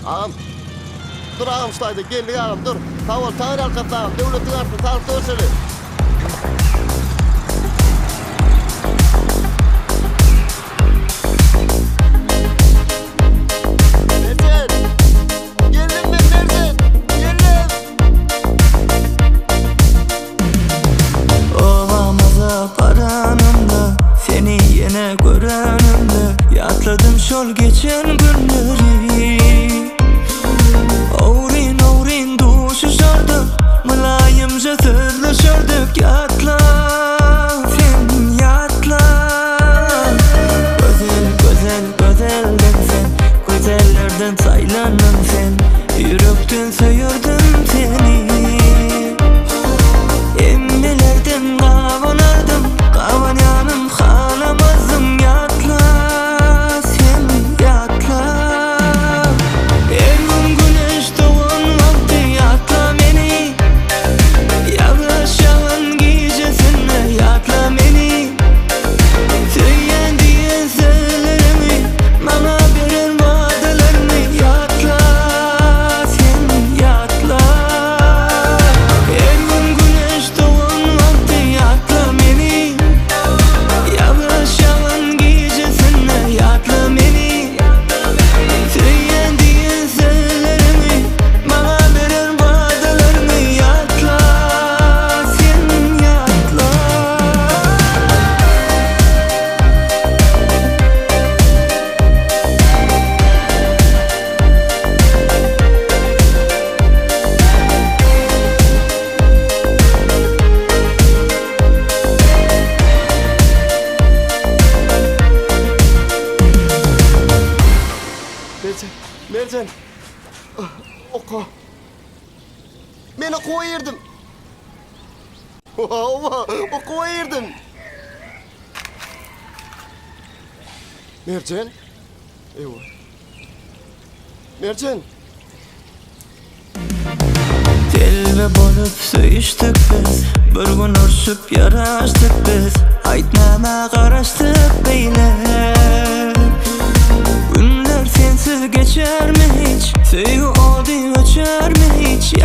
Ağam. Dur ağam şulaydı. Geldik ağam dur. Tavol tağır alkapta ağam. Devletin artık talıkta ölçeli. Mercan. Geldim ben Mercan. Geldim. Ovamıza paranımda, seni yine görenimde, yatladım şol geçen günleri. Ovrin ovrin duşuşardık, mülayimce sözleşirdik. Yatla sen yatla. Güzel güzel güzeldin sen, güzellerden saylandın sen. Yürekten söyürdüm seni. Emmilerden kavanardım, kavan yanım kalamazdım. Yatla sen yatla. Her gün güneş doğan vakti yatla beni. Yavaş yavaş gecesinde yatla beni. Söyleyen diye sözlerimi, bana verir vaadelerini. Yatla sen yatla. Her gün güneş doğan vakti yatla beni. Yavaş yavaş gecesinde yatla beni. Söyleyen diye sözlerimi, bana verir vaadelerini. Yatla sen yatla. Mercan. Mercan. Oku. Ben okuva yerdim. Okuva yerdim. Mercan. Eyvah. Mercan. Telve bolup söyüştük biz, bir gün urşup yaraştık biz. Aytmama qaraştık beylep. Günler sensiz geçer mi hiç? Söyu odi öçer mi hiç?